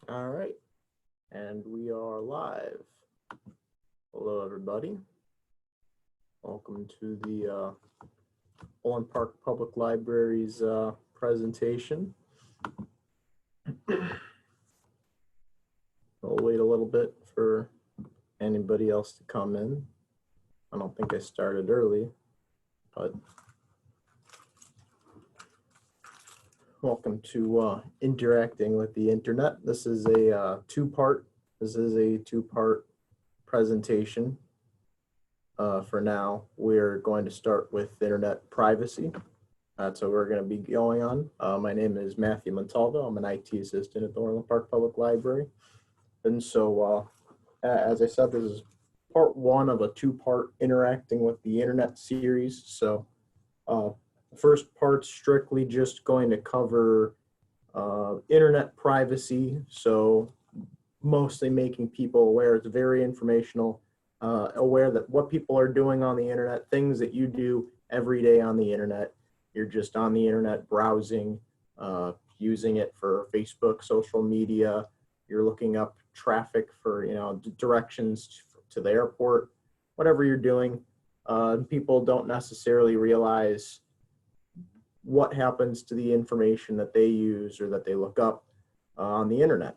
All right, and we are live. Hello, everybody. Welcome to the Orland Park Public Library's presentation. We'll wait a little bit for anybody else to come in. I don't think I started early, but welcome to Interacting with the Internet. This is a two-part presentation. For now, we're going to start with internet privacy. That's what we're going to be going on. My name is Matthew Montalvo. I'm an IT assistant at the Orland Park Public Library. And so, as I said, this is part one of a two-part Interacting with the Internet series. So the first part's strictly just going to cover internet privacy. So mostly making people aware. It's very informational. Aware that what people are doing on the internet, things that you do every day on the internet. You're just on the internet browsing, using it for Facebook, social media. You're looking up traffic for, directions to the airport, whatever you're doing. People don't necessarily realize what happens to the information that they use or that they look up on the internet.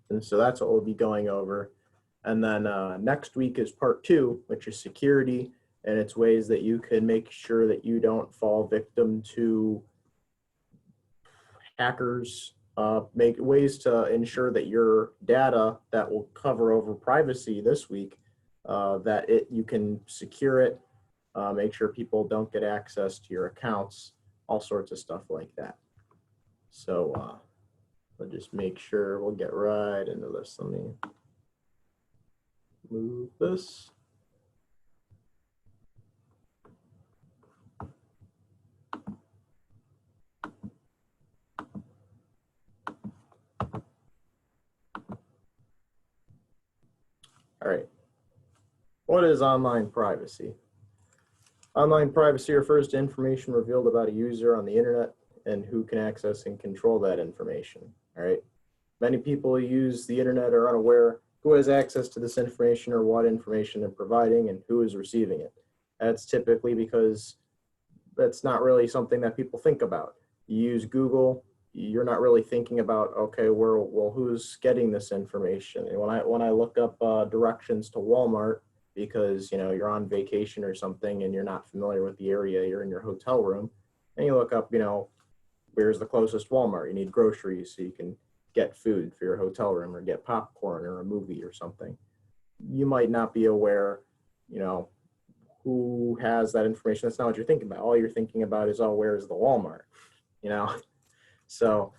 And so that's what we'll be going over. And then next week is part two, which is security, and it's ways that you can make sure that you don't fall victim to hackers, make ways to ensure that your data that will cover over privacy this week, that you can secure it, make sure people don't get access to your accounts, all sorts of stuff like that. So we'll just make sure we'll get right into this. Let me move this. All right. What is online privacy? Online privacy refers to information revealed about a user on the internet and who can access and control that information. All right. Many people who use the internet are unaware who has access to this information or what information they're providing and who is receiving it. That's typically because that's not really something that people think about. You use Google, you're not really thinking about, okay, well, who's getting this information? And when I look up directions to Walmart, because you're on vacation or something and you're not familiar with the area, you're in your hotel room, and you look up, where's the closest Walmart? You need groceries so you can get food for your hotel room or get popcorn or a movie or something. You might not be aware, who has that information. That's not what you're thinking about. All you're thinking about is, oh, where's the Walmart? So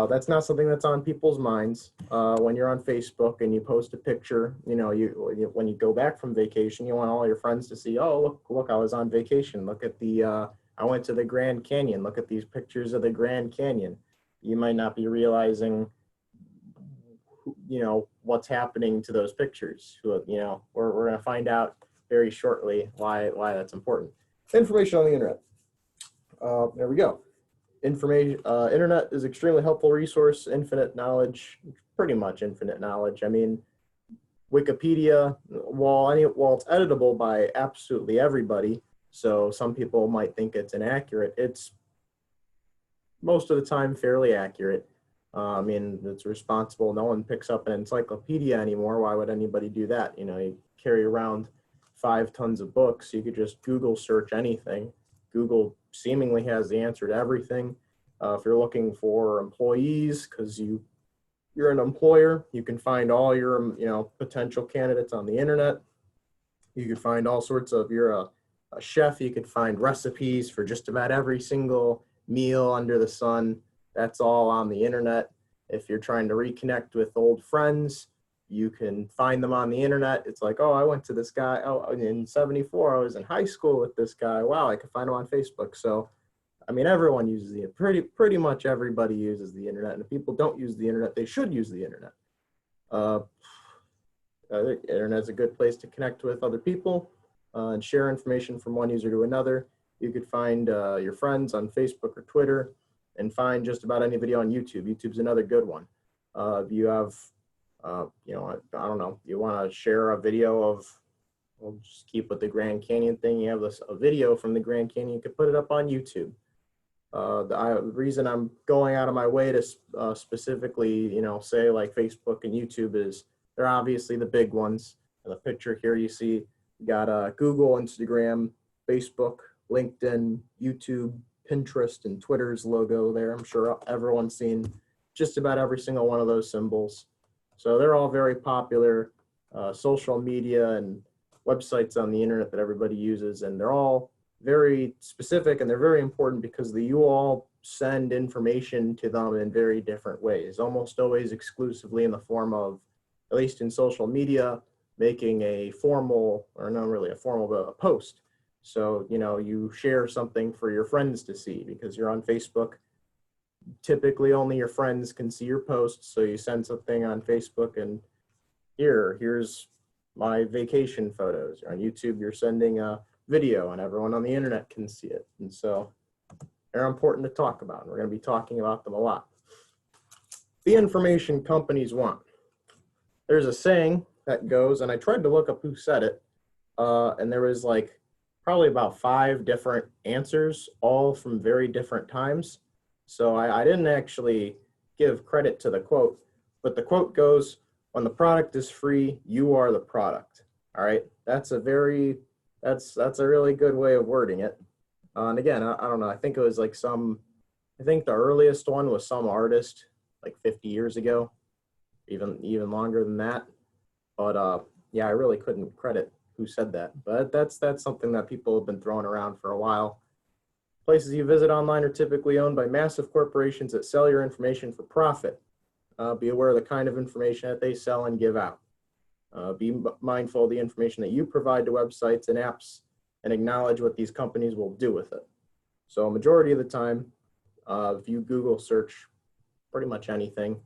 that's not something that's on people's minds. When you're on Facebook and you post a picture, when you go back from vacation, you want all your friends to see, oh, look, I was on vacation. Look at I went to the Grand Canyon. Look at these pictures of the Grand Canyon. You might not be realizing, what's happening to those pictures. We're going to find out very shortly why that's important. Information on the internet. There we go. Internet is an extremely helpful resource, infinite knowledge, pretty much infinite knowledge. I mean, Wikipedia, while it's editable by absolutely everybody, so some people might think it's inaccurate, it's most of the time fairly accurate. I mean, it's responsible. No one picks up an encyclopedia anymore. Why would anybody do that? You carry around 5 tons of books. You could just Google search anything. Google seemingly has the answer to everything. If you're looking for employees, because you're an employer, you can find all your potential candidates on the internet. You could find all sorts of, you're a chef, you could find recipes for just about every single meal under the sun. That's all on the internet. If you're trying to reconnect with old friends, you can find them on the internet. It's like, oh, I went to this guy. Oh, in '74, I was in high school with this guy. Wow, I could find him on Facebook. So, I mean, everyone uses the pretty much everybody uses the internet. And if people don't use the internet, they should use the internet. The internet is a good place to connect with other people and share information from one user to another. You could find your friends on Facebook or Twitter, and find just about any video on YouTube. YouTube's another good one. If you have, I don't know, you want to share a video of, we'll just keep with the Grand Canyon thing. You have a video from the Grand Canyon, you could put it up on YouTube. The reason I'm going out of my way to specifically, say like Facebook and YouTube is they're obviously the big ones. In the picture here you see you got Google, Instagram, Facebook, LinkedIn, YouTube, Pinterest, and Twitter's logo there. I'm sure everyone's seen just about every single one of those symbols. So they're all very popular social media and websites on the internet that everybody uses, and they're all very specific and they're very important because you all send information to them in very different ways, almost always exclusively in the form of, at least in social media, making a formal, or not really a formal, but a post. So, you share something for your friends to see because you're on Facebook. Typically only your friends can see your posts. So you send something on Facebook and here's my vacation photos. On YouTube, you're sending a video and everyone on the internet can see it. And so they're important to talk about. And we're going to be talking about them a lot. The information companies want. There's a saying that goes, and I tried to look up who said it, and there was like probably about 5 different answers, all from very different times. So I didn't actually give credit to the quote, but the quote goes, "When the product is free, you are the product." All right, that's a really good way of wording it. And again, I don't know, I think it was like I think the earliest one was some artist like 50 years ago, even longer than that. But yeah, I really couldn't credit who said that. But that's something that people have been throwing around for a while. Places you visit online are typically owned by massive corporations that sell your information for profit. Be aware of the kind of information that they sell and give out. Be mindful of the information that you provide to websites and apps, and acknowledge what these companies will do with it. So a majority of the time, if you Google search pretty much anything,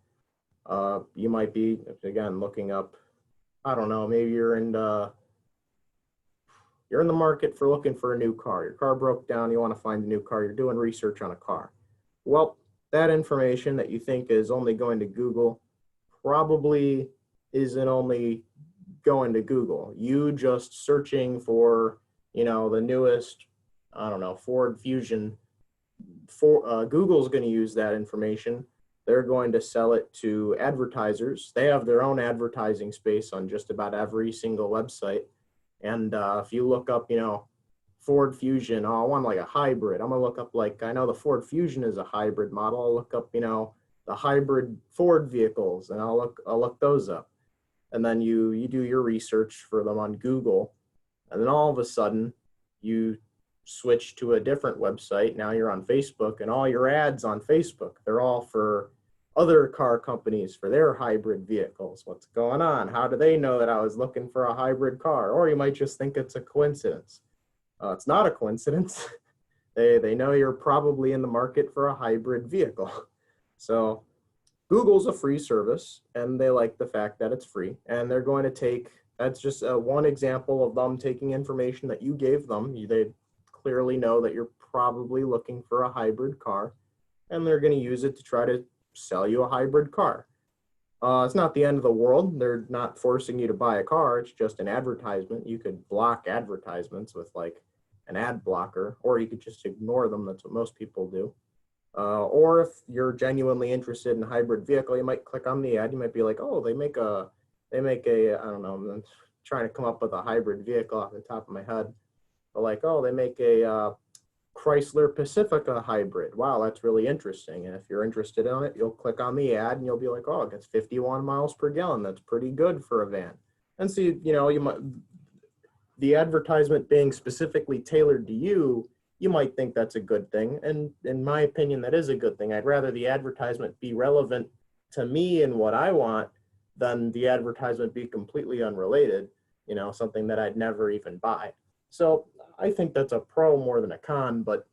you might be, again, looking up, I don't know, maybe you're in the market for looking for a new car. Your car broke down, you want to find a new car, you're doing research on a car. Well, that information that you think is only going to Google probably isn't only going to Google. You just searching for, the newest, I don't know, Ford Fusion, Google's going to use that information. They're going to sell it to advertisers. They have their own advertising space on just about every single website. And if you look up, Ford Fusion, oh, I want like a hybrid. I'm going to look up, like, I know the Ford Fusion is a hybrid model. I'll look up, the hybrid Ford vehicles, and I'll look those up. And then you do your research for them on Google. And then all of a sudden, you switch to a different website. Now you're on Facebook, and all your ads on Facebook, they're all for other car companies for their hybrid vehicles. What's going on? How do they know that I was looking for a hybrid car? Or you might just think it's a coincidence. It's not a coincidence. They know you're probably in the market for a hybrid vehicle. So Google's a free service, and they like the fact that it's free, and they're going to take, that's just one example of them taking information that you gave them. They clearly know that you're probably looking for a hybrid car, and they're going to use it to try to sell you a hybrid car. It's not the end of the world. They're not forcing you to buy a car. It's just an advertisement. You could block advertisements with like an ad blocker, or you could just ignore them. That's what most people do. Or if you're genuinely interested in a hybrid vehicle, you might click on the ad. You might be like, oh, they make a, I don't know, I'm trying to come up with a hybrid vehicle off the top of my head. But like, oh, they make a Chrysler Pacifica hybrid. Wow, that's really interesting. And if you're interested in it, you'll click on the ad and you'll be like, oh, it gets 51 miles per gallon. That's pretty good for a van. And so, you might, the advertisement being specifically tailored to you, you might think that's a good thing. And in my opinion, that is a good thing. I'd rather the advertisement be relevant to me and what I want than the advertisement be completely unrelated, something that I'd never even buy. So I think that's a pro more than a con, but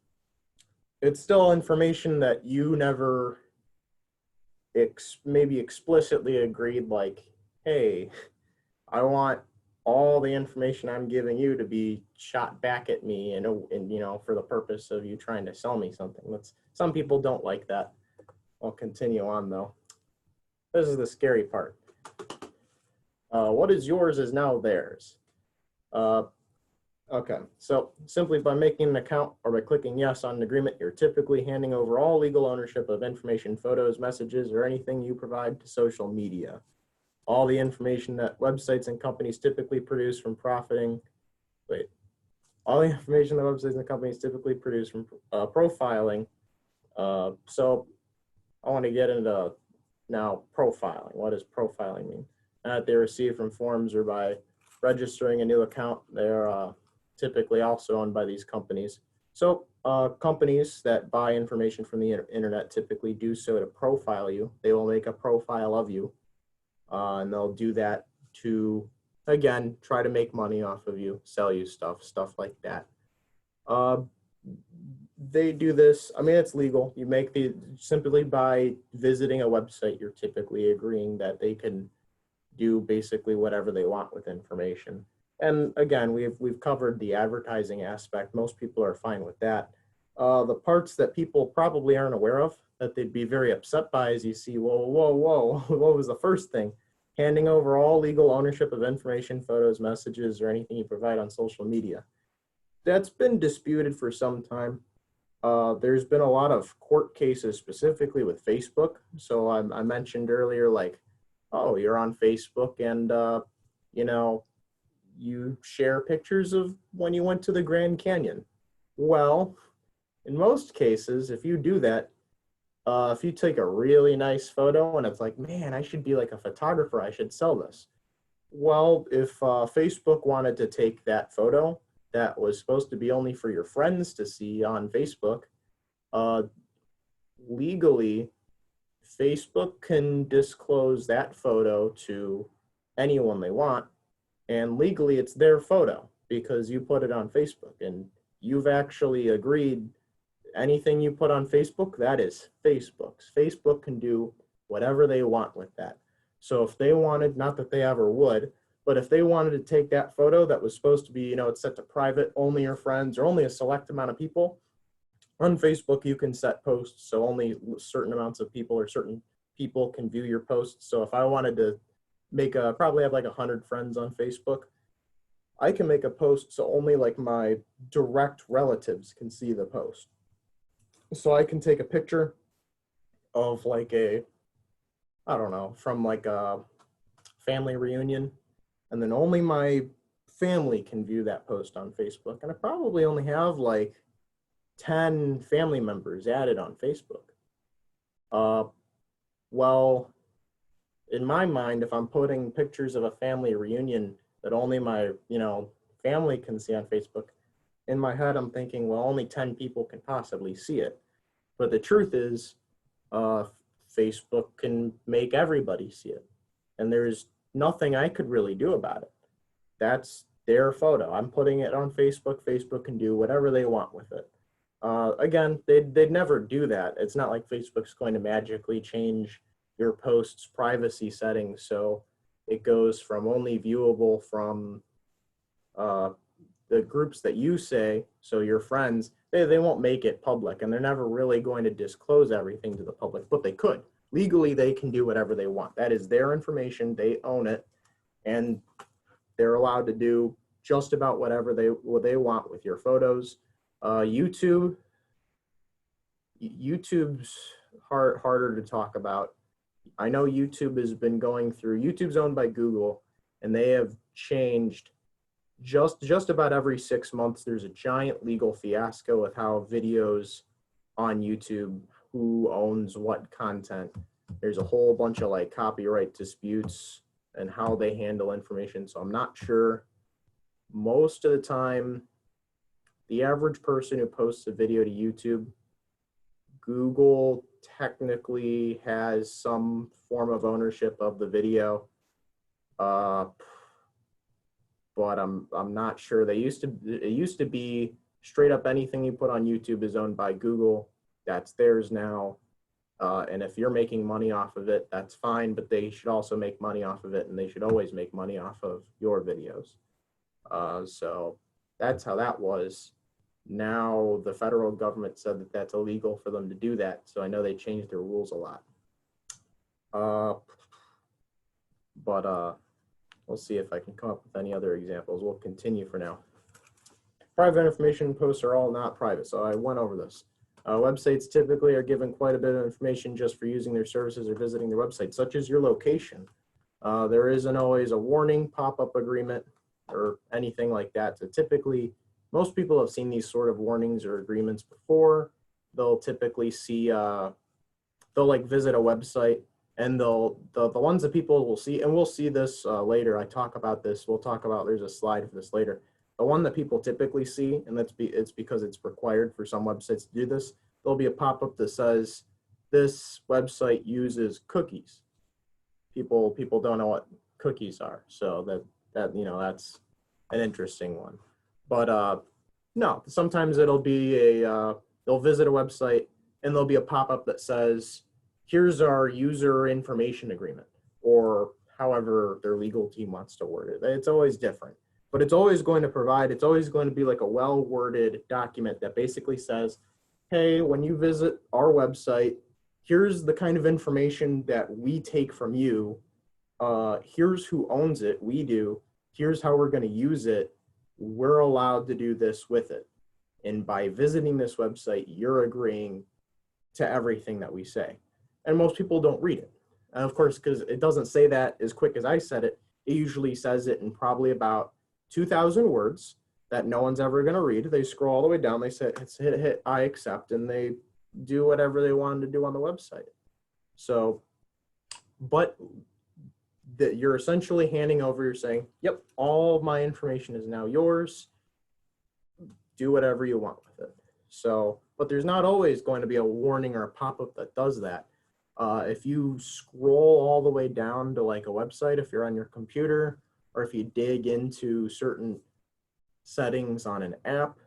it's still information that you never maybe explicitly agreed, like, hey, I want all the information I'm giving you to be shot back at me and for the purpose of you trying to sell me something. Some people don't like that. I'll continue on though. This is the scary part. What is yours is now theirs. Okay, so simply by making an account or by clicking yes on an agreement, you're typically handing over all legal ownership of information, photos, messages, or anything you provide to social media. All the information that websites and companies typically produce from profiting, all the information that websites and companies typically produce from profiling. So I want to get into now profiling. What does profiling mean? That they receive from forums or by registering a new account. They're typically also owned by these companies. So companies that buy information from the internet typically do so to profile you. They will make a profile of you, and they'll do that to, again, try to make money off of you, sell you stuff like that. They do this, I mean, it's legal. You make simply by visiting a website, you're typically agreeing that they can do basically whatever they want with information. And again, we've covered the advertising aspect. Most people are fine with that. The parts that people probably aren't aware of that they'd be very upset by is you see, whoa, what was the first thing? Handing over all legal ownership of information, photos, messages, or anything you provide on social media. That's been disputed for some time. There's been a lot of court cases specifically with Facebook. So I mentioned earlier, like, oh, you're on Facebook and, you know, you share pictures of when you went to the Grand Canyon. Well, in most cases, if you do that, if you take a really nice photo and it's like, man, I should be like a photographer, I should sell this. Well, if Facebook wanted to take that photo that was supposed to be only for your friends to see on Facebook, legally, Facebook can disclose that photo to anyone they want, and legally it's their photo because you put it on Facebook and you've actually agreed anything you put on Facebook, that is Facebook's. Facebook can do whatever they want with that. So if they wanted, not that they ever would, but if they wanted to take that photo that was supposed to be, you know, it's set to private, only your friends or only a select amount of people, on Facebook, you can set posts so only certain amounts of people or certain people can view your posts. So if I wanted to probably have like 100 friends on Facebook, I can make a post so only like my direct relatives can see the post. So I can take a picture of like I don't know, from like a family reunion, and then only my family can view that post on Facebook. And I probably only have like 10 family members added on Facebook. Well, in my mind, if I'm putting pictures of a family reunion that only my, you know, family can see on Facebook, in my head, I'm thinking, well, only 10 people can possibly see it. But the truth is, Facebook can make everybody see it. And there's nothing I could really do about it. That's their photo. I'm putting it on Facebook. Facebook can do whatever they want with it. Again, they'd never do that. It's not like Facebook's going to magically change your post's privacy settings so it goes from only viewable from the groups that you say, so your friends, they won't make it public, and they're never really going to disclose everything to the public, but they could. Legally, they can do whatever they want. That is their information, they own it, and they're allowed to do just about whatever they want with your photos. YouTube's harder to talk about. I know YouTube has been going through, YouTube's owned by Google, and they have changed just about every 6 months. There's a giant legal fiasco with how videos on YouTube, who owns what content. There's a whole bunch of like copyright disputes and how they handle information. So I'm not sure. Most of the time, the average person who posts a video to YouTube, Google technically has some form of ownership of the video, but I'm not sure. It used to be straight up anything you put on YouTube is owned by Google. That's theirs now. And if you're making money off of it, that's fine, but they should also make money off of it, and they should always make money off of your videos. So that's how that was. Now the federal government said that that's illegal for them to do that. So I know they changed their rules a lot. but we'll see if I can come up with any other examples. We'll continue for now. Private information posts are all not private, so I went over this. Websites typically are given quite a bit of information just for using their services or visiting their website, such as your location. There isn't always a warning, pop-up agreement, or anything like that. So typically, most people have seen these sort of warnings or agreements before. They'll typically see, they'll like visit a website, and the ones that people will see, and we'll see this later. I talk about this. We'll talk about, there's a slide for this later. The one that people typically see, and it's because it's required for some websites to do this, there'll be a pop-up that says, this website uses cookies. People don't know what cookies are, so that you know, that's an interesting one. But no, sometimes it'll be they'll visit a website and there'll be a pop-up that says, here's our user information agreement, or however their legal team wants to word it. It's always different. But it's always going to provide, it's always going to be like a well-worded document that basically says, hey, when you visit our website, here's the kind of information that we take from you. Here's who owns it, we do. Here's how we're going to use it. We're allowed to do this with it. And by visiting this website, you're agreeing to everything that we say. And most people don't read it. And of course, because it doesn't say that as quick as I said it, it usually says it in probably about 2,000 words that no one's ever going to read. They scroll all the way down, they say, hit I accept, and they do whatever they wanted to do on the website. So, but you're essentially handing over, you're saying, yep, all of my information is now yours. Do whatever you want with it. So, but there's not always going to be a warning or a pop-up that does that. If you scroll all the way down to like a website, if you're on your computer, or if you dig into certain settings on an app,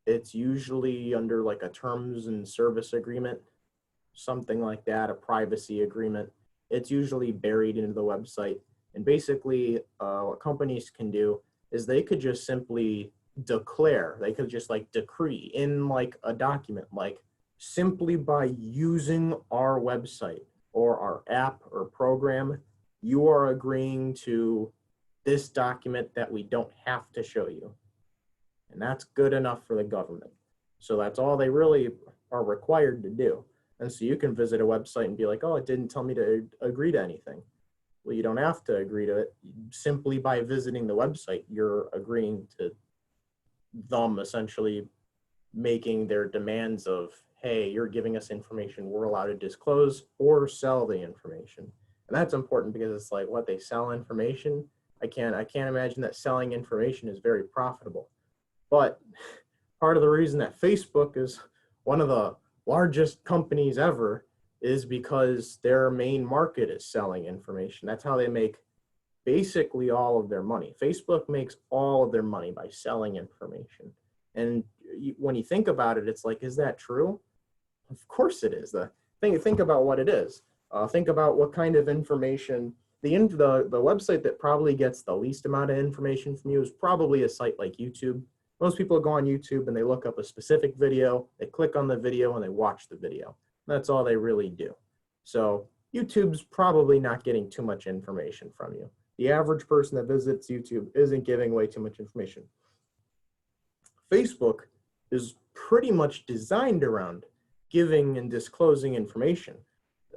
it's usually under like a terms and service agreement, something like that, a privacy agreement. It's usually buried into the website. And basically what companies can do is they could just simply declare, they could just like decree in like a document, like simply by using our website or our app or program, you are agreeing to this document that we don't have to show you. And that's good enough for the government. So that's all they really are required to do. And so you can visit a website and be like, oh, it didn't tell me to agree to anything. Well, you don't have to agree to it. Simply by visiting the website, you're agreeing to them essentially making their demands of, hey, you're giving us information we're allowed to disclose or sell the information. And that's important because it's like, what, they sell information? I can't imagine that selling information is very profitable. But part of the reason that Facebook is one of the largest companies ever is because their main market is selling information. That's how they make basically all of their money. Facebook makes all of their money by selling information. And when you think about it, it's like, is that true? Of course it is. Think about what it is. Think about what kind of information. The website that probably gets the least amount of information from you is probably a site like YouTube. Most people go on YouTube and they look up a specific video, they click on the video and they watch the video. That's all they really do. So YouTube's probably not getting too much information from you. The average person that visits YouTube isn't giving away too much information. Facebook is pretty much designed around giving and disclosing information.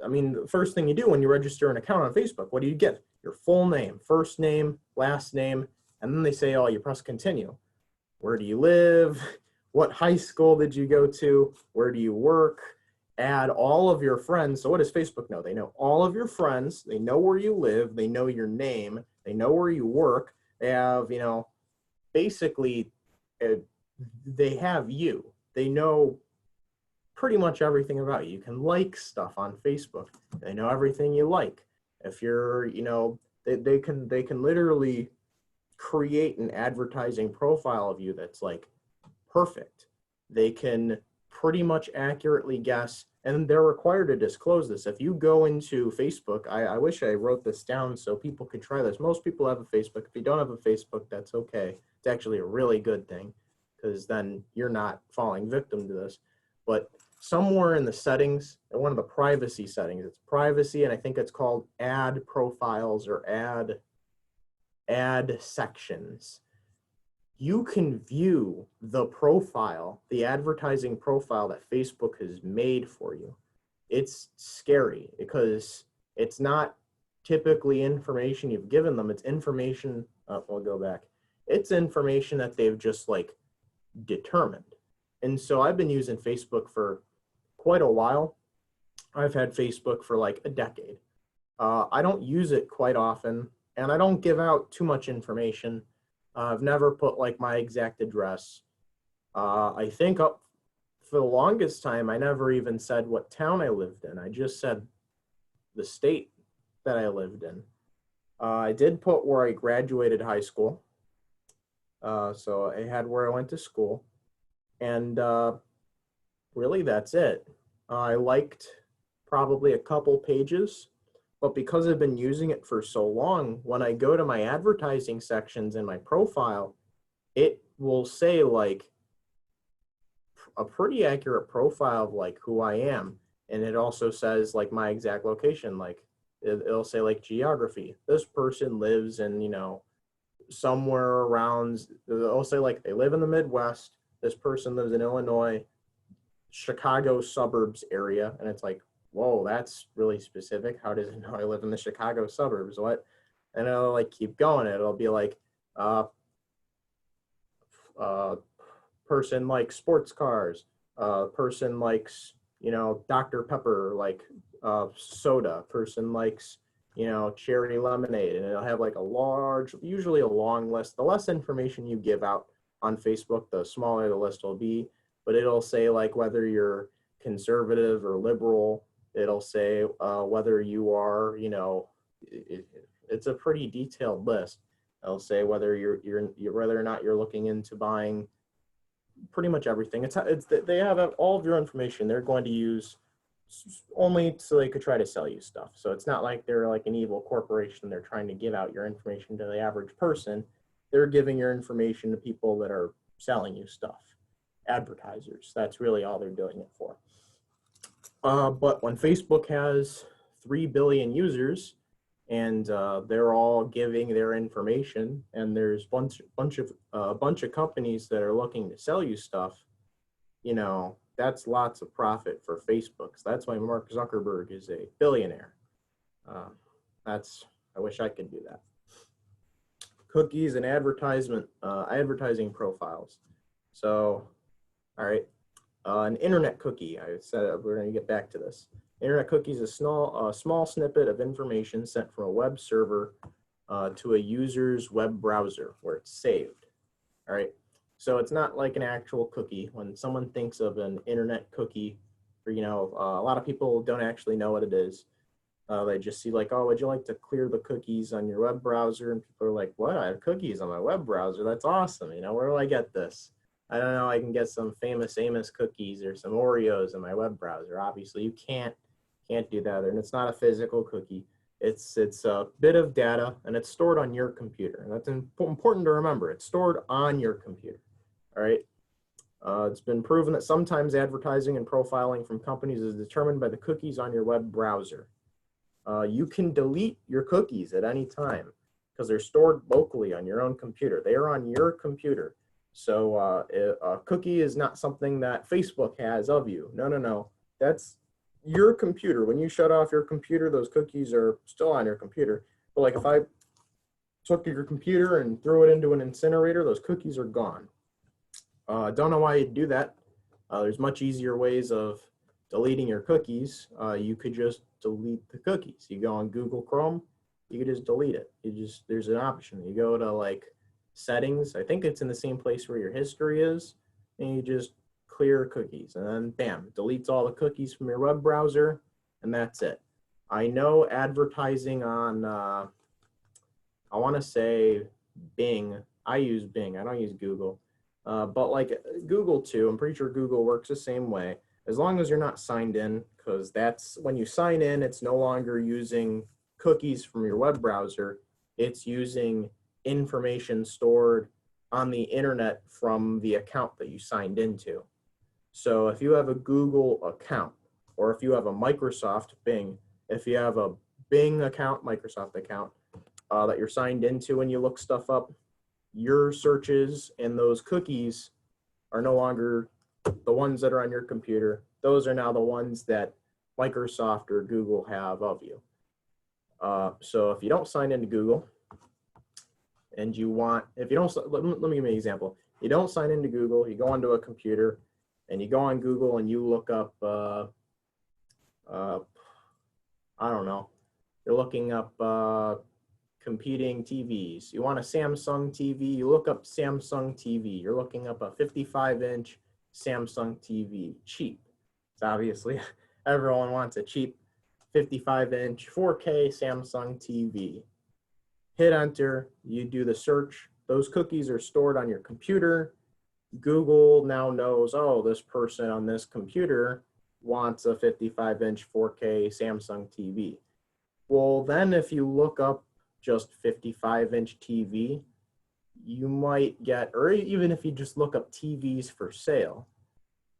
I mean, the first thing you do when you register an account on Facebook, what do you get? Your full name, first name, last name, and then they say, oh, you press continue. Where do you live? What high school did you go to? Where do you work? Add all of your friends. So what does Facebook know? They know all of your friends. They know where you live. They know your name. They know where you work. They have, basically, they have you. They know pretty much everything about you. You can like stuff on Facebook. They know everything you like. If you're, they can literally create an advertising profile of you that's like perfect. They can pretty much accurately guess, and they're required to disclose this. If you go into Facebook, I wish I wrote this down so people could try this. Most people have a Facebook. If you don't have a Facebook, that's okay. It's actually a really good thing because then you're not falling victim to this. But somewhere in the settings, one of the privacy settings, it's privacy, and I think it's called add profiles or add sections. You can view the profile, the advertising profile that Facebook has made for you. It's scary because it's not typically information you've given them. It's information, we'll go back. It's information that they've just like determined. And so I've been using Facebook for quite a while. I've had Facebook for like a decade. I don't use it quite often, and I don't give out too much information. I've never put like my exact address. I think up for the longest time, I never even said what town I lived in. I just said the state that I lived in. I did put where I graduated high school. So I had where I went to school. And really, that's it. I liked probably a couple pages, but because I've been using it for so long, when I go to my advertising sections in my profile, it will say like a pretty accurate profile of like who I am. And it also says like my exact location, like it'll say like geography. This person lives in, you know, somewhere around, it'll say like they live in the Midwest. This person lives in Illinois, Chicago suburbs area. And it's like, whoa, that's really specific. How does it know I live in the Chicago suburbs? What? And it'll like keep going. It'll be like, person likes sports cars. Person likes, you know, Dr. Pepper, like soda. Person likes, you know, cherry lemonade. And it'll have like a large, usually a long list. The less information you give out on Facebook, the smaller the list will be. But it'll say like whether you're conservative or liberal. It'll say whether you are, you know, it's a pretty detailed list. It'll say whether you're whether or not you're looking into buying pretty much everything. It's they have all of your information. They're going to use only so they could try to sell you stuff. So it's not like they're like an evil corporation. They're trying to give out your information to the average person. They're giving your information to people that are selling you stuff. Advertisers. That's really all they're doing it for. But when Facebook has 3 billion users and they're all giving their information, and there's a bunch of companies that are looking to sell you stuff, you know, that's lots of profit for Facebook. So that's why Mark Zuckerberg is a billionaire. I wish I could do that. Cookies and advertising profiles. So, all right. An internet cookie, I said we're going to get back to this. Internet cookie is a small snippet of information sent from a web server to a user's web browser where it's saved. All right, so it's not like an actual cookie. When someone thinks of an internet cookie, or, you know, a lot of people don't actually know what it is. They just see like, oh, would you like to clear the cookies on your web browser? And people are like, what? I have cookies on my web browser. That's awesome. You know, where do I get this? I don't know, I can get some famous Amos cookies or some Oreos in my web browser. Obviously, you can't do that, and it's not a physical cookie. It's a bit of data, and it's stored on your computer. And that's important to remember. It's stored on your computer, all right? It's been proven that sometimes advertising and profiling from companies is determined by the cookies on your web browser. You can delete your cookies at any time because they're stored locally on your own computer. They are on your computer. So a cookie is not something that Facebook has of you. No. That's your computer. When you shut off your computer, those cookies are still on your computer. But like if I took your computer and threw it into an incinerator, those cookies are gone. Don't know why you'd do that. There's much easier ways of deleting your cookies. You could just delete the cookies. You go on Google Chrome, you could just delete it. There's an option. You go to like settings, I think it's in the same place where your history is, and you just clear cookies, and then bam, deletes all the cookies from your web browser, and that's it. I know advertising on, I want to say Bing. I use Bing, I don't use Google, but like Google too, I'm pretty sure Google works the same way, as long as you're not signed in, because that's when you sign in, it's no longer using cookies from your web browser, it's using information stored on the internet from the account that you signed into. So if you have a Google account, or if you have a Microsoft Bing, if you have a Bing account, Microsoft account that you're signed into when you look stuff up, your searches and those cookies are no longer the ones that are on your computer. Those are now the ones that Microsoft or Google have of you. So if you don't sign into Google and you want, if you don't, let me give you an example. You don't sign into Google, you go onto a computer and you go on Google and you look up, I don't know, you're looking up competing TVs. You want a Samsung TV, you look up Samsung TV. You're looking up a 55-inch Samsung TV, cheap. It's obviously, everyone wants a cheap 55-inch 4K Samsung TV. Hit enter, you do the search. Those cookies are stored on your computer. Google now knows, oh, this person on this computer wants a 55-inch 4K Samsung TV. Well, then if you look up just 55-inch TV, you might get, or even if you just look up TVs for sale,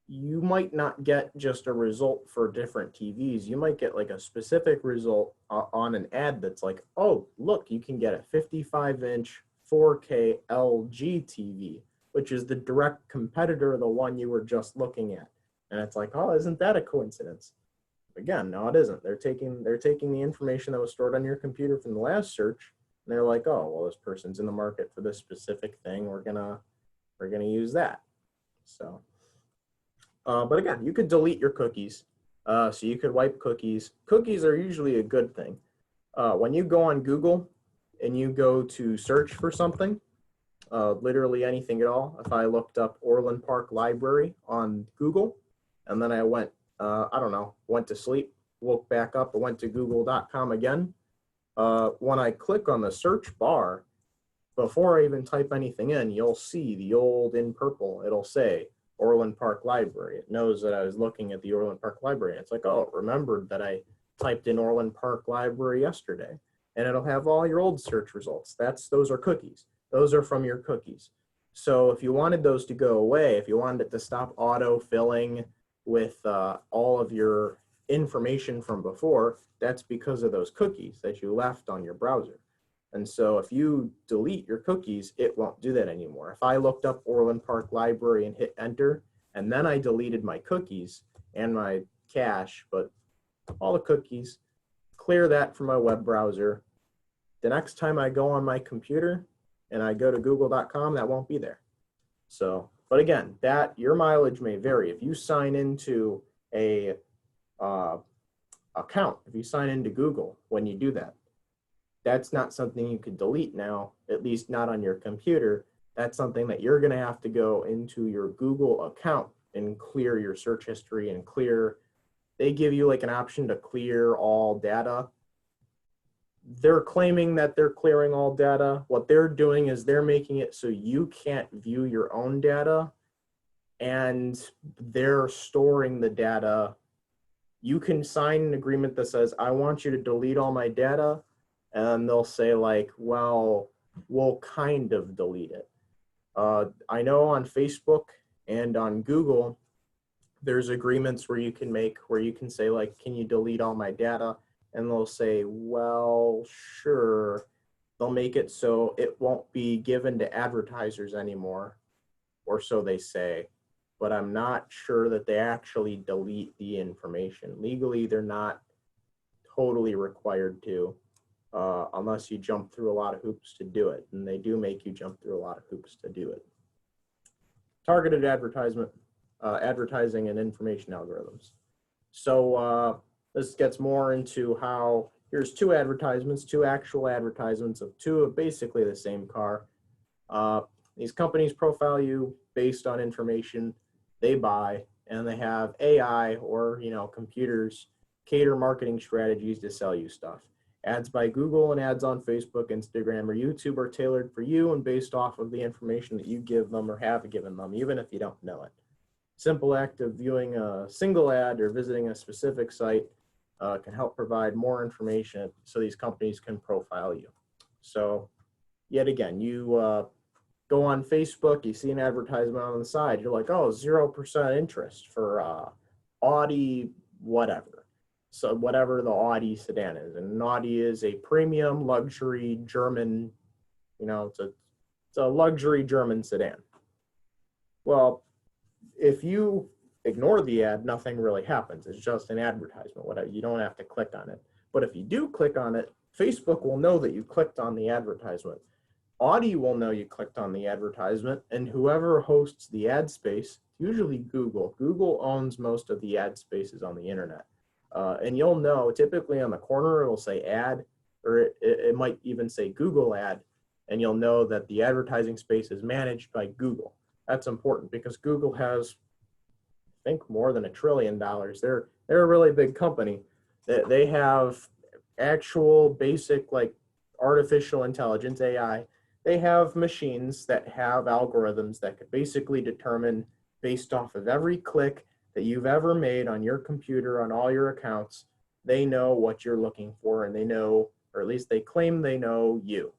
you might not get just a result for different TVs. You might get like a specific result on an ad that's like, oh, look, you can get a 55-inch 4K LG TV, which is the direct competitor of the one you were just looking at. And it's like, oh, isn't that a coincidence? Again, no, it isn't. They're taking the information that was stored on your computer from the last search, and they're like, oh, well, this person's in the market for this specific thing. We're gonna use that. So, but again, you could delete your cookies. So you could wipe cookies. Cookies are usually a good thing. When you go on Google and you go to search for something, literally anything at all. If I looked up Orland Park Library on Google, and then I went, I don't know, went to sleep, woke back up, and went to google.com again. When I click on the search bar, before I even type anything in, you'll see the old in purple, it'll say Orland Park Library. It knows that I was looking at the Orland Park Library. It's like, oh, it remembered that I typed in Orland Park Library yesterday. And it'll have all your old search results. Those are cookies. Those are from your cookies. So if you wanted those to go away, if you wanted it to stop auto-filling with all of your information from before, that's because of those cookies that you left on your browser. And so if you delete your cookies, it won't do that anymore. If I looked up Orland Park Library and hit enter, and then I deleted my cookies and my cache, but all the cookies, clear that from my web browser, the next time I go on my computer and I go to google.com, that won't be there. So, but again, that your mileage may vary. If you sign into a account, if you sign into Google when you do that, that's not something you could delete now, at least not on your computer. That's something that you're going to have to go into your Google account and clear your search history and clear. They give you like an option to clear all data. They're claiming that they're clearing all data. What they're doing is they're making it so you can't view your own data, and they're storing the data. You can sign an agreement that says, I want you to delete all my data, and they'll say like, well, we'll kind of delete it. I know on Facebook and on Google, there's agreements where you can make, where you can say like, can you delete all my data? And they'll say, well, sure. They'll make it so it won't be given to advertisers anymore, or so they say. But I'm not sure that they actually delete the information. Legally, they're not totally required to, unless you jump through a lot of hoops to do it. And they do make you jump through a lot of hoops to do it. Targeted advertising and information algorithms. So this gets more into how, here's two advertisements, two actual advertisements of two of basically the same car. These companies profile you based on information they buy, and they have AI, or computers cater marketing strategies to sell you stuff. Ads by Google and ads on Facebook, Instagram, or YouTube are tailored for you and based off of the information that you give them or have given them, even if you don't know it. Simple act of viewing a single ad or visiting a specific site can help provide more information so these companies can profile you. So yet again, you go on Facebook, you see an advertisement on the side, you're like, oh, 0% interest for Audi whatever. So whatever the Audi sedan is. And an Audi is a premium luxury German, it's a luxury German sedan. Well, if you ignore the ad, nothing really happens. It's just an advertisement. Whatever. You don't have to click on it. But if you do click on it, Facebook will know that you clicked on the advertisement. Audi will know you clicked on the advertisement, and whoever hosts the ad space, usually Google. Google owns most of the ad spaces on the internet. And you'll know, typically on the corner, it'll say ad, or it might even say Google ad, and you'll know that the advertising space is managed by Google. That's important because Google has, I think, more than $1 trillion. They're a really big company. They have actual basic like artificial intelligence, AI. They have machines that have algorithms that could basically determine, based off of every click that you've ever made on your computer, on all your accounts, they know what you're looking for, and they know, or at least they claim they know you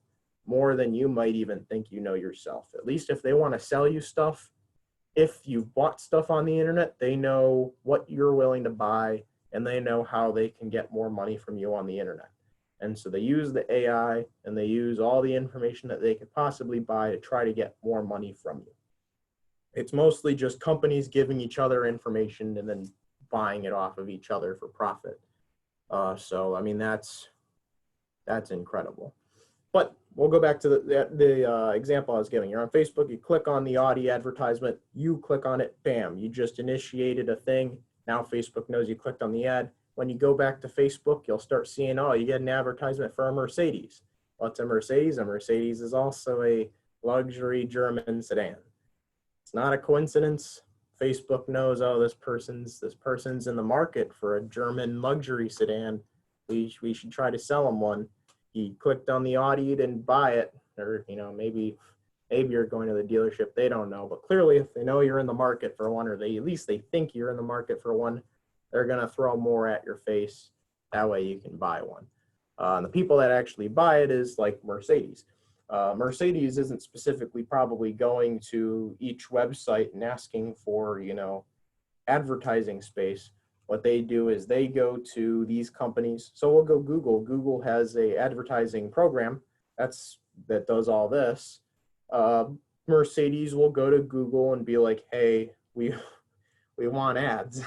more than you might even think you know yourself. At least if they want to sell you stuff, if you've bought stuff on the internet, they know what you're willing to buy, and they know how they can get more money from you on the internet. And so they use the AI and they use all the information that they could possibly buy to try to get more money from you. It's mostly just companies giving each other information and then buying it off of each other for profit. So, I mean, that's incredible. But we'll go back to the example I was giving. You're on Facebook, you click on the Audi advertisement, you click on it, bam, you just initiated a thing. Now Facebook knows you clicked on the ad. When you go back to Facebook, you'll start seeing, oh, you get an advertisement for a Mercedes. What's a Mercedes? A Mercedes is also a luxury German sedan. It's not a coincidence. Facebook knows, oh, this person's in the market for a German luxury sedan. We should try to sell him one. He clicked on the Audi, didn't buy it, or maybe you're going to the dealership. They don't know, but clearly, if they know you're in the market for one, or at least they think you're in the market for one, they're going to throw more at your face. That way you can buy one. And the people that actually buy it is like Mercedes. Mercedes isn't specifically probably going to each website and asking for, advertising space. What they do is they go to these companies. So we'll go Google. Google has a advertising program that does all this. Mercedes will go to Google and be like, hey, we want ads.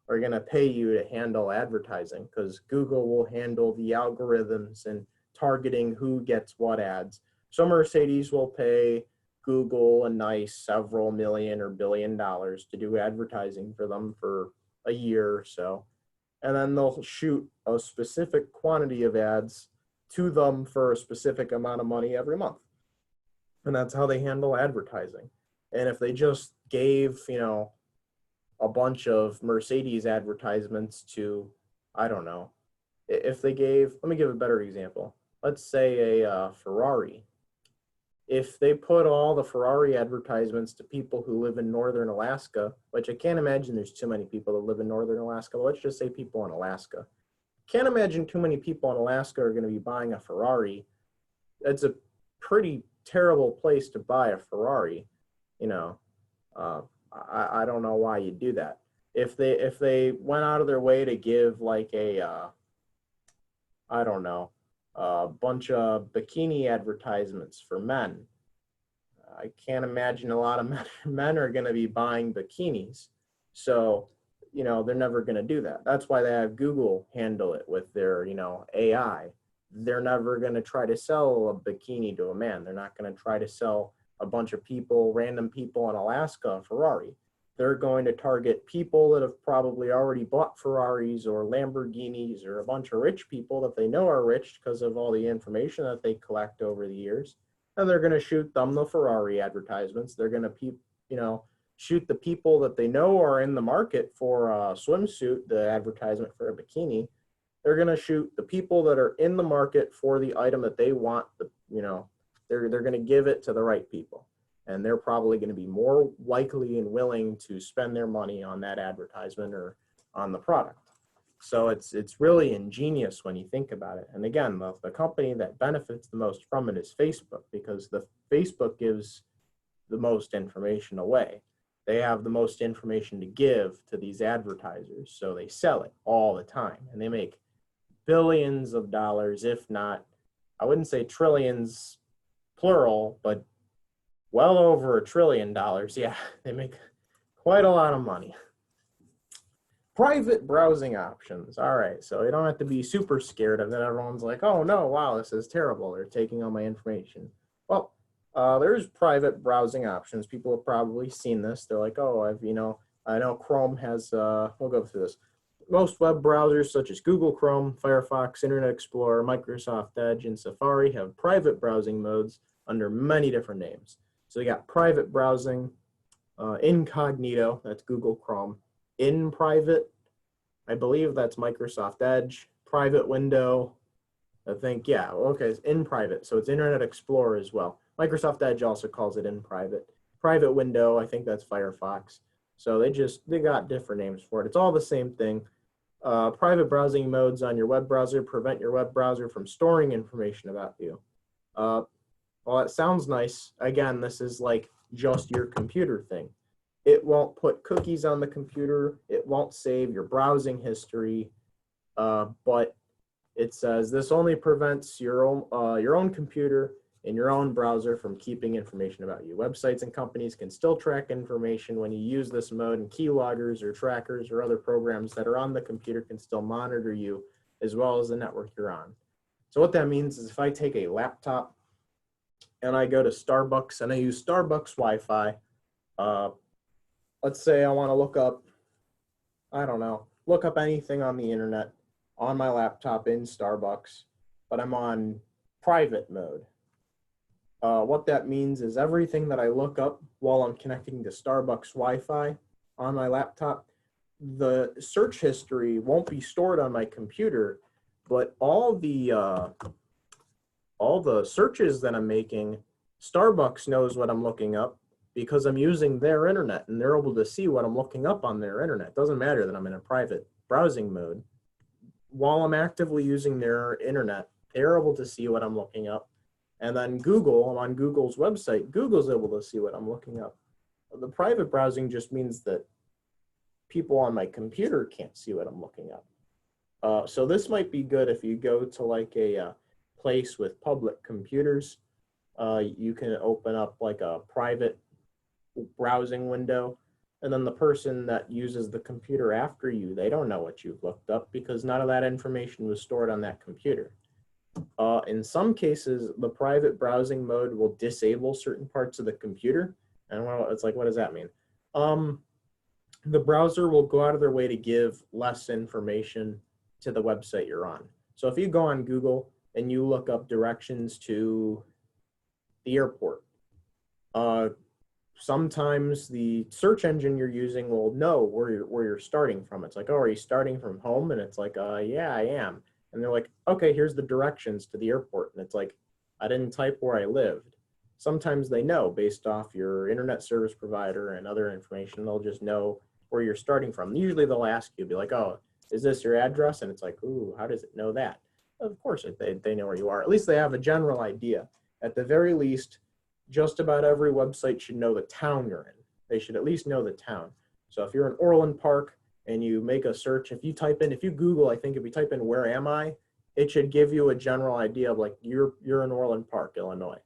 We're going to pay you to handle advertising, because Google will handle the algorithms and targeting who gets what ads. So Mercedes will pay Google a nice several million or $1 billion to do advertising for them for a year or so. And then they'll shoot a specific quantity of ads to them for a specific amount of money every month. And that's how they handle advertising. And if they just gave, a bunch of Mercedes advertisements to, I don't know, if they gave, let me give a better example. Let's say a Ferrari. If they put all the Ferrari advertisements to people who live in northern Alaska, which I can't imagine there's too many people that live in northern Alaska, but let's just say people in Alaska. Can't imagine too many people in Alaska are going to be buying a Ferrari. It's a pretty terrible place to buy a Ferrari, I don't know why you do that. If they went out of their way to give like a bunch of bikini advertisements for men, I can't imagine a lot of men are going to be buying bikinis. So, they're never going to do that. That's why they have Google handle it with their, AI. They're never going to try to sell a bikini to a man. They're not going to try to sell a bunch of people, random people in Alaska, a Ferrari. They're going to target people that have probably already bought Ferraris or Lamborghinis, or a bunch of rich people that they know are rich because of all the information that they collect over the years. And they're going to shoot them the Ferrari advertisements. They're going to, shoot the people that they know are in the market for a swimsuit, the advertisement for a bikini. They're going to shoot the people that are in the market for the item that they want, they're going to give it to the right people. And they're probably going to be more likely and willing to spend their money on that advertisement or on the product. So it's really ingenious when you think about it. And again, the company that benefits the most from it is Facebook, because the Facebook gives the most information away. They have the most information to give to these advertisers, so they sell it all the time, and they make billions of dollars, if not, I wouldn't say trillions, plural, but well over $1 trillion. Yeah, they make quite a lot of money. Private browsing options. All right, so you don't have to be super scared of that. Everyone's like, oh no, wow, this is terrible. They're taking all my information. Well, there's private browsing options. People have probably seen this. They're like, oh, I know Chrome has, we'll go through this. Most web browsers such as Google Chrome, Firefox, Internet Explorer, Microsoft Edge, and Safari have private browsing modes under many different names. So you got private browsing, incognito, that's Google Chrome, in private, I believe that's Microsoft Edge, private window, I think, yeah, okay, it's in private, so it's Internet Explorer as well. Microsoft Edge also calls it in private. Private window, I think that's Firefox. So they got different names for it. It's all the same thing. Private browsing modes on your web browser prevent your web browser from storing information about you. Well, that sounds nice. Again, this is like just your computer thing. It won't put cookies on the computer. It won't save your browsing history. But it says this only prevents your own computer and your own browser from keeping information about you. Websites and companies can still track information when you use this mode, and keyloggers or trackers or other programs that are on the computer can still monitor you as well as the network you're on. So what that means is if I take a laptop and I go to Starbucks and I use Starbucks Wi-Fi, let's say I want to look up, I don't know, look up anything on the internet on my laptop in Starbucks, but I'm on private mode. What that means is everything that I look up while I'm connecting to Starbucks Wi-Fi on my laptop, the search history won't be stored on my computer, but all the searches that I'm making, Starbucks knows what I'm looking up because I'm using their internet, and they're able to see what I'm looking up on their internet. It doesn't matter that I'm in a private browsing mode. While I'm actively using their internet, they're able to see what I'm looking up. And then Google, on Google's website, Google's able to see what I'm looking up. The private browsing just means that people on my computer can't see what I'm looking up. So this might be good if you go to like a place with public computers. You can open up like a private browsing window, and then the person that uses the computer after you, they don't know what you've looked up because none of that information was stored on that computer. In some cases, the private browsing mode will disable certain parts of the computer. And well, it's like, what does that mean? The browser will go out of their way to give less information to the website you're on. So if you go on Google and you look up directions to the airport, sometimes the search engine you're using will know where you're starting from. It's like, oh, are you starting from home? And it's like, yeah, I am. And they're like, okay, here's the directions to the airport. And it's like, I didn't type where I lived. Sometimes they know based off your internet service provider and other information. They'll just know where you're starting from. Usually they'll ask you, be like, oh, is this your address? And it's like, ooh, how does it know that? Of course, they know where you are. At least they have a general idea. At the very least, just about every website should know the town you're in. They should at least know the town. So if you're in Orland Park and you make a search, if you Google, I think if you type in where am I, it should give you a general idea of like you're in Orland Park, Illinois.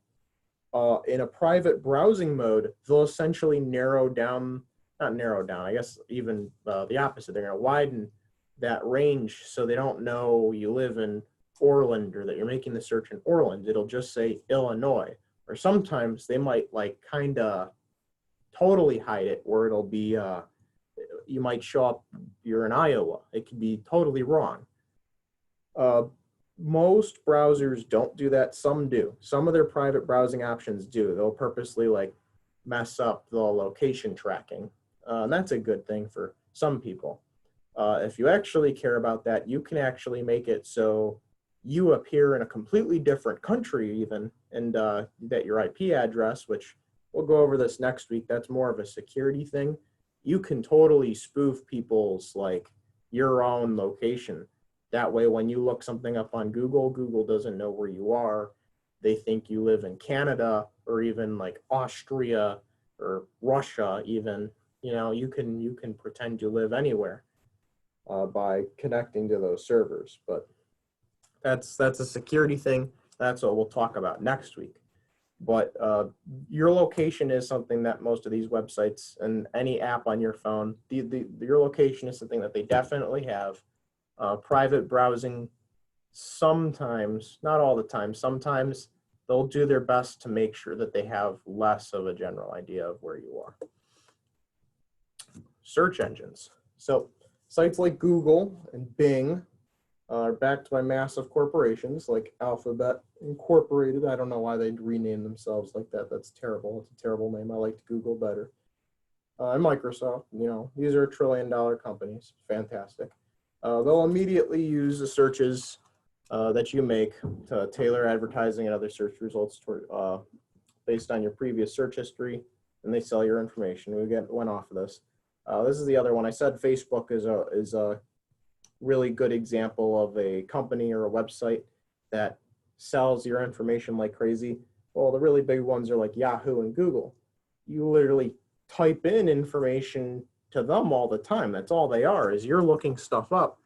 In a private browsing mode, they'll essentially not narrow down, I guess even the opposite. They're going to widen that range so they don't know you live in Orland or that you're making the search in Orland. It'll just say Illinois. Or sometimes they might like kind of totally hide it where it'll be, you might show up, you're in Iowa. It could be totally wrong. Most browsers don't do that. Some do. Some of their private browsing options do. They'll purposely like mess up the location tracking. And that's a good thing for some people. If you actually care about that, you can actually make it so you appear in a completely different country even, and that your IP address, which we'll go over this next week, that's more of a security thing. You can totally spoof people's like your own location. That way, when you look something up on Google, Google doesn't know where you are. They think you live in Canada or even like Austria or Russia even. You know, you can pretend you live anywhere by connecting to those servers. But that's a security thing. That's what we'll talk about next week. But your location is something that most of these websites and any app on your phone, your location is something that they definitely have. Private browsing, sometimes, not all the time, sometimes they'll do their best to make sure that they have less of a general idea of where you are. Search engines. So sites like Google and Bing are backed by massive corporations like Alphabet Incorporated. I don't know why they'd rename themselves like that. That's terrible. It's a terrible name. I liked Google better. And Microsoft, you know, these are $1 trillion companies. Fantastic. They'll immediately use the searches that you make to tailor advertising and other search results toward, based on your previous search history, and they sell your information. We went off of this. This is the other one. I said Facebook is a really good example of a company or a website that sells your information like crazy. Well, the really big ones are like Yahoo and Google. You literally type in information to them all the time. That's all they are, is you're looking stuff up.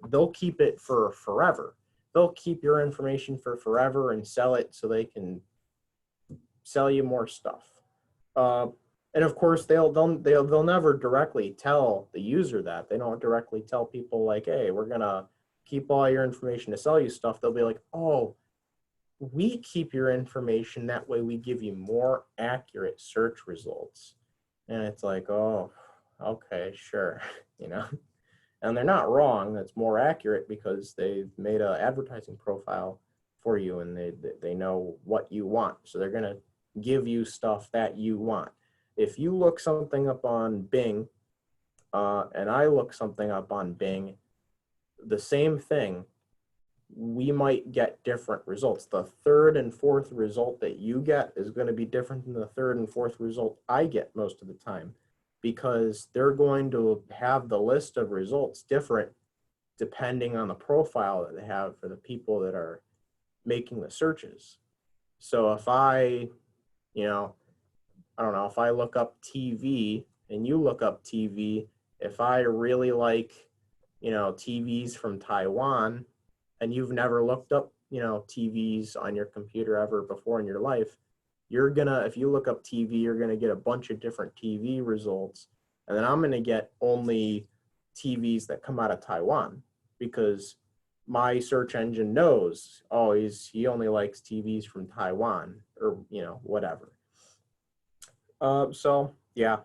They'll keep it for forever. They'll keep your information for forever and sell it so they can sell you more stuff. And of course, they'll never directly tell the user that. They don't directly tell people like, hey, we're gonna keep all your information to sell you stuff. They'll be like, oh, we keep your information, that way we give you more accurate search results. And it's like, oh, okay, sure, you know. And they're not wrong. That's more accurate because they've made an advertising profile for you, and they know what you want. So they're gonna give you stuff that you want. If you look something up on Bing, and I look something up on Bing, the same thing, we might get different results. The third and fourth result that you get is going to be different than the third and fourth result I get most of the time, because they're going to have the list of results different depending on the profile that they have for the people that are making the searches. So if I don't know, if I look up TV and you look up TV, if I really like, TVs from Taiwan, and you've never looked up, TVs on your computer ever before in your life, if you look up TV, you're gonna get a bunch of different TV results. And then I'm gonna get only TVs that come out of Taiwan, because my search engine knows, oh, he only likes TVs from Taiwan, or, whatever. So yeah,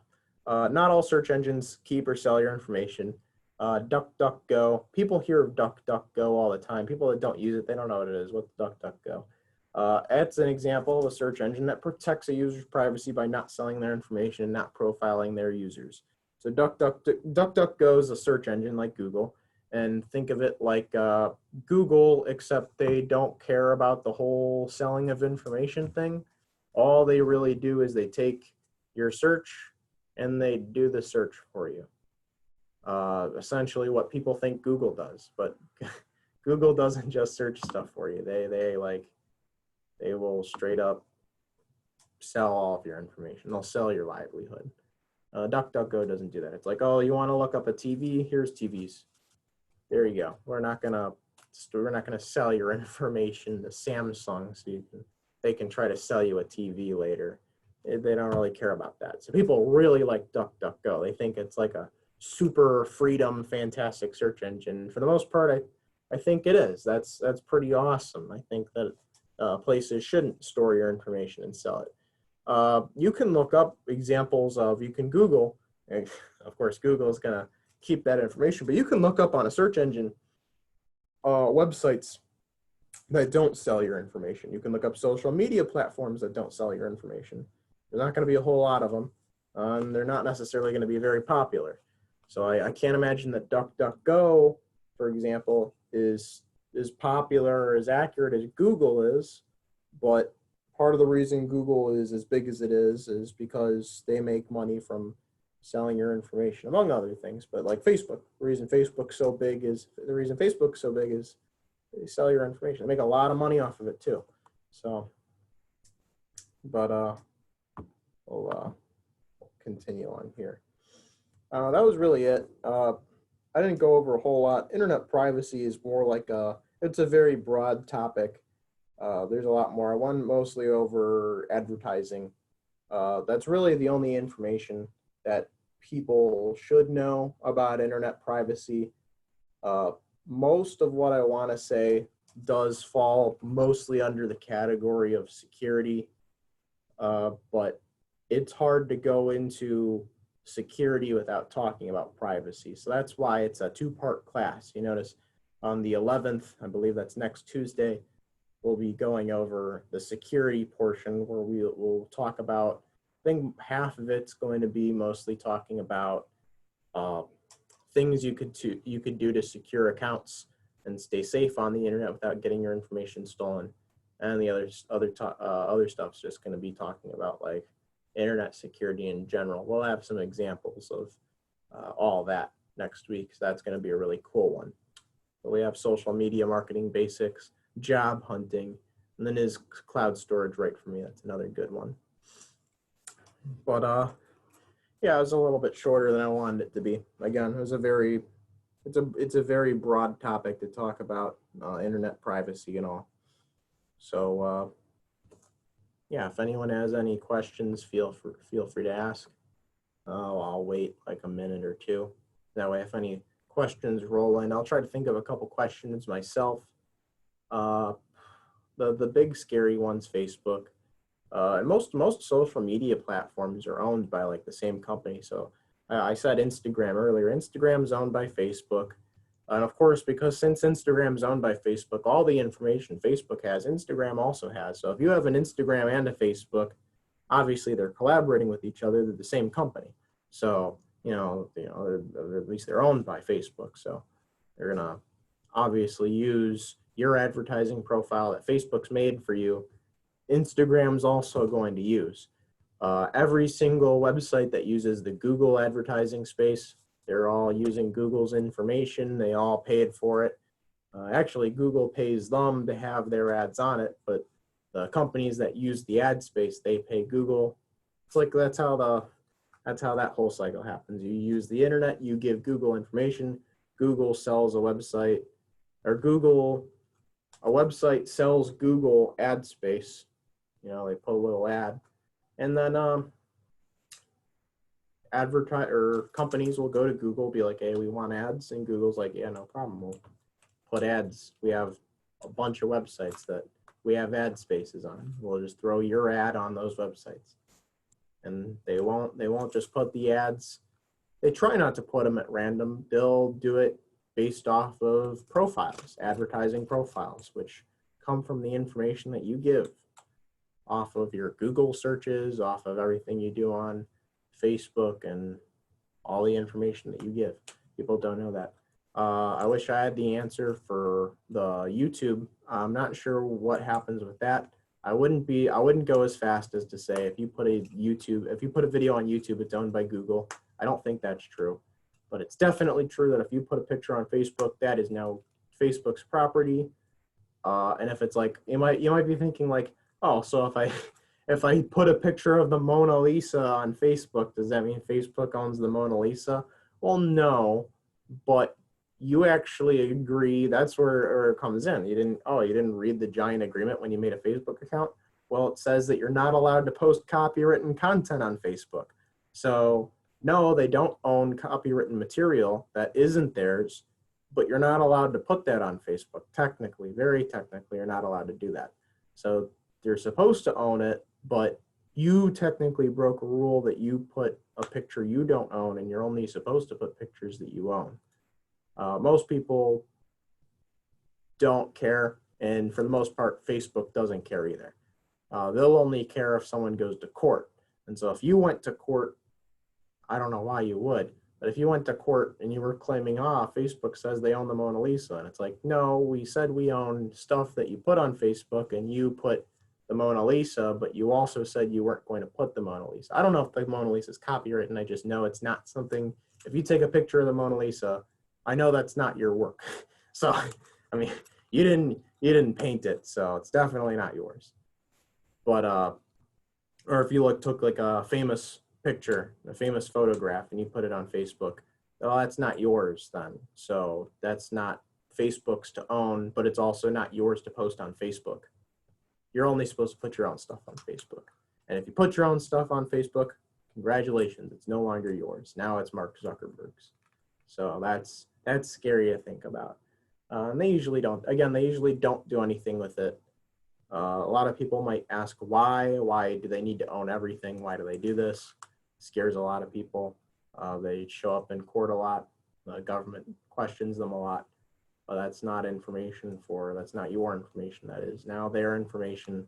not all search engines keep or sell your information. DuckDuckGo, people hear of DuckDuckGo all the time. People that don't use it, they don't know what it is. What's DuckDuckGo? It's an example of a search engine that protects a user's privacy by not selling their information and not profiling their users. So DuckDuckGo is a search engine like Google, and think of it like Google, except they don't care about the whole selling of information thing. All they really do is they take your search and they do the search for you. Essentially what people think Google does, but Google doesn't just search stuff for you. They will straight up sell all of your information. They'll sell your livelihood. DuckDuckGo doesn't do that. It's like, oh, you want to look up a TV? Here's TVs. There you go. We're not gonna sell your information to Samsung so they can try to sell you a TV later. They don't really care about that. So people really like DuckDuckGo. They think it's like a super freedom, fantastic search engine. For the most part, I think it is. That's pretty awesome. I think that places shouldn't store your information and sell it. You can look up examples you can Google, and of course Google is gonna keep that information, but you can look up on a search engine websites that don't sell your information. You can look up social media platforms that don't sell your information. There's not going to be a whole lot of them. They're not necessarily going to be very popular. So I can't imagine that DuckDuckGo, for example, is as popular or as accurate as Google is. But part of the reason Google is as big as it is because they make money from selling your information, among other things. But like Facebook, the reason Facebook's so big is they sell your information. They make a lot of money off of it too. So, but continue on here. That was really it. I didn't go over a whole lot. Internet privacy is more like it's a very broad topic. There's a lot more. I went mostly over advertising. That's really the only information that people should know about internet privacy. Most of what I want to say does fall mostly under the category of security, but it's hard to go into security without talking about privacy. So that's why it's a two-part class. You notice on the 11th, I believe that's next Tuesday, we'll be going over the security portion where we'll talk about, I think half of it's going to be mostly talking about things you could do to secure accounts and stay safe on the internet without getting your information stolen. And the other stuff's just going to be talking about like internet security in general. We'll have some examples of all that next week. So that's going to be a really cool one. But we have social media marketing basics, job hunting, and then is cloud storage right for me? That's another good one. But yeah, it was a little bit shorter than I wanted it to be. Again, it was it's a very broad topic to talk about, internet privacy and all. So yeah, if anyone has any questions, feel free to ask. I'll wait like a minute or two. That way, if any questions roll in, I'll try to think of a couple questions myself. The big scary one's Facebook. And most social media platforms are owned by like the same company. So I said Instagram earlier. Instagram's owned by Facebook. And of course, because since Instagram's owned by Facebook, all the information Facebook has, Instagram also has. So if you have an Instagram and a Facebook, obviously they're collaborating with each other. They're the same company. So, at least they're owned by Facebook. So they're going to obviously use your advertising profile that Facebook's made for you. Instagram's also going to use. Every single website that uses the Google advertising space, they're all using Google's information. They all paid for it. Actually, Google pays them to have their ads on it, but the companies that use the ad space, they pay Google. It's like that's how that whole cycle happens. You use the internet, you give Google information. Google sells a website, or a website sells Google ad space. They put a little ad, and then companies will go to Google, be like, hey, we want ads, and Google's like, yeah, no problem, we'll put ads. We have a bunch of websites that we have ad spaces on. We'll just throw your ad on those websites, and they won't just put the ads. They try not to put them at random. They'll do it based off of profiles, advertising profiles, which come from the information that you give off of your Google searches, off of everything you do on Facebook, and all the information that you give. People don't know that. I wish I had the answer for the YouTube. I'm not sure what happens with that. I wouldn't go as fast as to say if you put a video on YouTube, it's owned by Google. I don't think that's true, but it's definitely true that if you put a picture on Facebook, that is now Facebook's property. And if it's like, you might be thinking like, oh, so if I put a picture of the Mona Lisa on Facebook, does that mean Facebook owns the Mona Lisa? Well, no, but you actually agree. That's where it comes in. You didn't read the giant agreement when you made a Facebook account? Well, it says that you're not allowed to post copywritten content on Facebook. So no, they don't own copywritten material that isn't theirs, but you're not allowed to put that on Facebook. Technically, very technically, you're not allowed to do that. So you're supposed to own it, but you technically broke a rule that you put a picture you don't own, and you're only supposed to put pictures that you own. Most people don't care, and for the most part, Facebook doesn't care either. They'll only care if someone goes to court. And so if you went to court, I don't know why you would, but if you went to court and you were claiming, Facebook says they own the Mona Lisa, and it's like, no, we said we own stuff that you put on Facebook, and you put the Mona Lisa, but you also said you weren't going to put the Mona Lisa. I don't know if the Mona Lisa is copywritten. I just know it's not something, if you take a picture of the Mona Lisa, I know that's not your work. So, I mean, you didn't paint it, so it's definitely not yours. But, or if you took like a famous picture, a famous photograph, and you put it on Facebook, well, that's not yours then. So that's not Facebook's to own, but it's also not yours to post on Facebook. You're only supposed to put your own stuff on Facebook. And if you put your own stuff on Facebook, congratulations, it's no longer yours. Now it's Mark Zuckerberg's. So that's scary to think about. And they usually don't do anything with it. A lot of people might ask why do they need to own everything? Why do they do this? It scares a lot of people. They show up in court a lot. The government questions them a lot. But that's not that's not your information, that is now their information.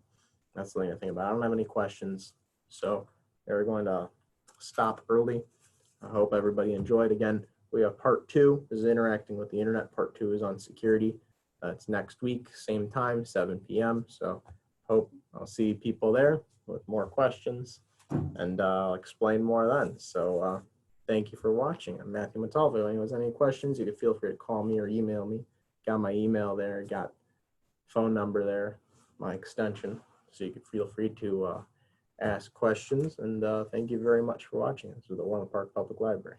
That's the thing to think about. I don't have any questions. So we're going to stop early. I hope everybody enjoyed. Again, we have part 2 is interacting with the internet. Part 2 is on security. It's next week, same time, 7 p.m. So hope I'll see people there with more questions, and I'll explain more then. So thank you for watching. I'm Matthew Montalvo. If anyone has any questions, you can feel free to call me or email me. Got my email there, got phone number there, my extension. So you can feel free to ask questions. And thank you very much for watching. This is the Orland Park Public Library.